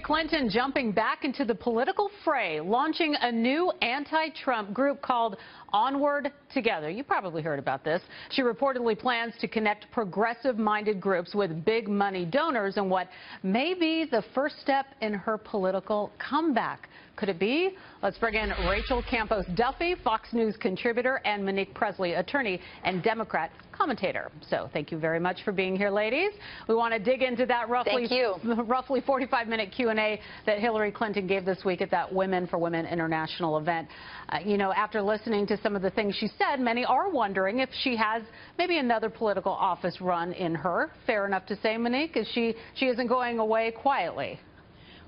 Clinton jumping back into the political fray, launching a new anti-Trump group called Onward Together. You probably heard about this. She reportedly plans to connect progressive-minded groups with big money donors in what may be the first step in her political comeback. Could it be? Let's bring in Rachel Campos-Duffy, Fox News contributor, and Monique Presley, attorney and Democrat commentator. So thank you very much for being here, ladies. We want to dig into that roughly 45-minute Q&A that Hillary Clinton gave this week at that Women for Women International event. You know, after listening to some of the things she said, many are wondering if she has maybe another political office run in her. Fair enough to say, Monique, is she isn't going away quietly.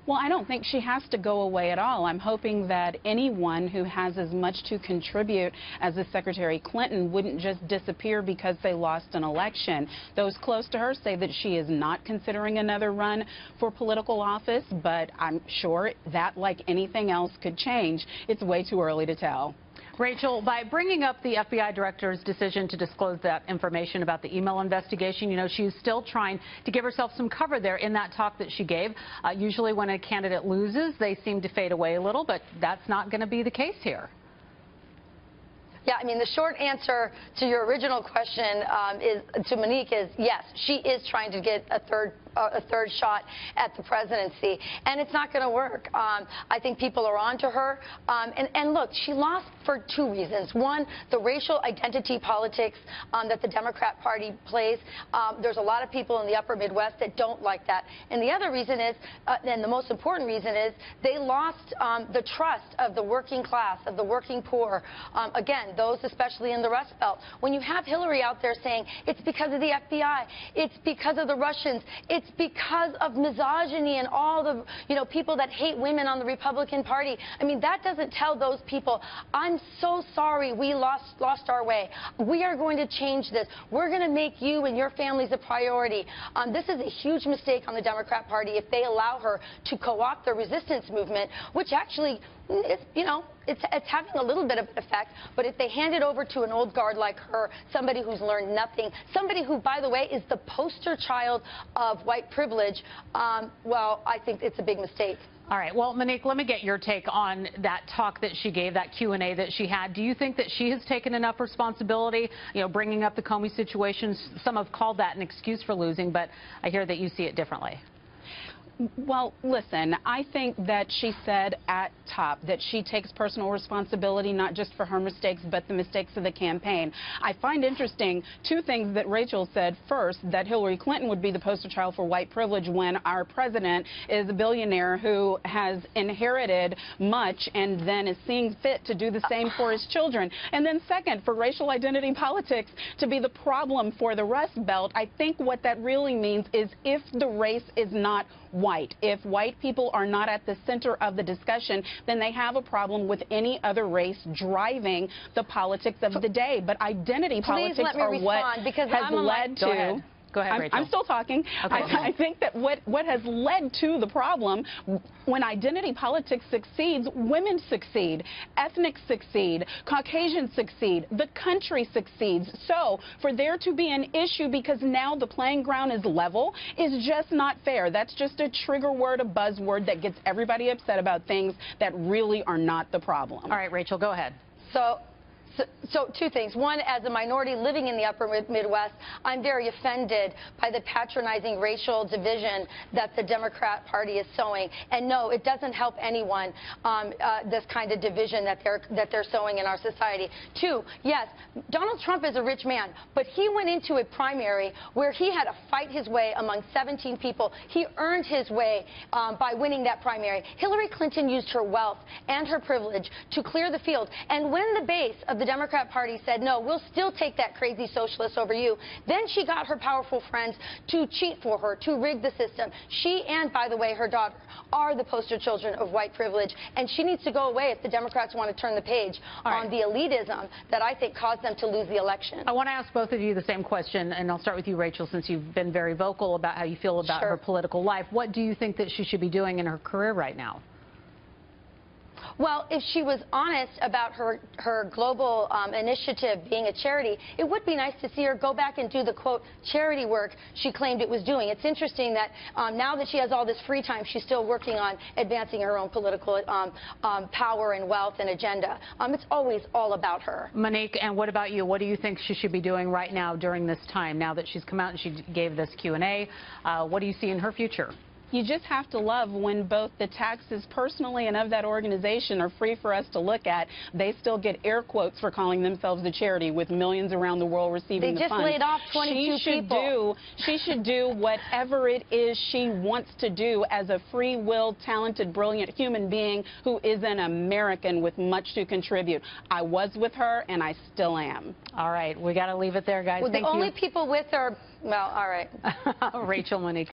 Well, I don't think she has to go away at all. I'm hoping that anyone who has as much to contribute as the Secretary Clinton wouldn't just disappear because they lost an election. Those close to her say that she is not considering another run for political office, but I'm sure that, like anything else, could change. It's way too early to tell. Rachel, by bringing up the FBI director's decision to disclose that information about the email investigation, you know, she's still trying to give herself some cover there in that talk that she gave. Usually when a candidate loses, they seem to fade away a little, but that's not going to be the case here. Yeah, I mean, the short answer to your original question to Monique is yes, she is trying to get a third shot at the presidency, and it's not going to work. I think people are on to her. And look, she lost for two reasons. One, the racial identity politics that the Democrat Party plays. There's a lot of people in the upper Midwest that don't like that. And the other reason is, and the most important reason is, they lost the trust of the working class, of the working poor. Again, those especially in the Rust Belt. When you have Hillary out there saying it's because of the FBI, it's because of the Russians, it's because of misogyny and all the, you know, people that hate women on the Republican Party. I mean, that doesn't tell those people, I'm so sorry we lost our way. We are going to change this. We're going to make you and your families a priority. This is a huge mistake on the Democrat Party if they allow her to co-opt the resistance movement, which actually is, you know, it's having a little bit of an effect, but if they hand it over to an old guard like her, somebody who's learned nothing, somebody who, by the way, is the poster child of white privilege, well, I think it's a big mistake. All right. Well, Monique, let me get your take on that talk that she gave, that Q&A that she had. Do you think that she has taken enough responsibility, you know, bringing up the Comey situation? Some have called that an excuse for losing, but I hear that you see it differently. Well, listen, I think that she said at top that she takes personal responsibility not just for her mistakes, but the mistakes of the campaign. I find interesting two things that Rachel said. First, that Hillary Clinton would be the poster child for white privilege when our president is a billionaire who has inherited much and then is seeing fit to do the same for his children. And then second, for racial identity politics to be the problem for the Rust Belt, I think what that really means is if the race is not white, if white people are not at the center of the discussion, then they have a problem with any other race driving the politics of the day. But identity politics are what has led to... Go ahead, Rachel. I'm still talking. Okay. I think that what has led to the problem, when identity politics succeeds, women succeed, ethnics succeed, Caucasians succeed, the country succeeds. So for there to be an issue because now the playing ground is level is just not fair. That's just a trigger word, a buzzword that gets everybody upset about things that really are not the problem. All right, Rachel, go ahead. So two things. One, as a minority living in the upper Midwest, I'm very offended by the patronizing racial division that the Democrat Party is sowing. And no, it doesn't help anyone, this kind of division that they're sowing in our society. Two, yes, Donald Trump is a rich man, but he went into a primary where he had to fight his way among 17 people. He earned his way by winning that primary. Hillary Clinton used her wealth and her privilege to clear the field. And when the base of the Democrat Party said, no, we'll still take that crazy socialist over you, then she got her powerful friends to cheat for her, to rig the system. She and, by the way, her daughter are the poster children of white privilege, and she needs to go away if the Democrats want to turn the page on the elitism that I think caused them to lose the election. I want to ask both of you the same question, and I'll start with you, Rachel, since you've been very vocal about how you feel about her political life. What do you think that she should be doing in her career right now? Well, if she was honest about her global initiative being a charity, it would be nice to see her go back and do the, quote, charity work she claimed it was doing. It's interesting that now that she has all this free time, she's still working on advancing her own political power and wealth and agenda. It's always all about her. Monique, and what about you? What do you think she should be doing right now during this time, now that she's come out and she gave this Q&A? What do you see in her future? You just have to love when both the taxes personally and of that organization are free for us to look at. They still get air quotes for calling themselves a charity with millions around the world receiving the funds. They just laid off 22 people. She should do whatever it is she wants to do as a free-willed, talented, brilliant human being who is an American with much to contribute. I was with her, and I still am. All right. We got to leave it there, guys. Well, Thank the you. only people with her, well, all right. Rachel, Monique.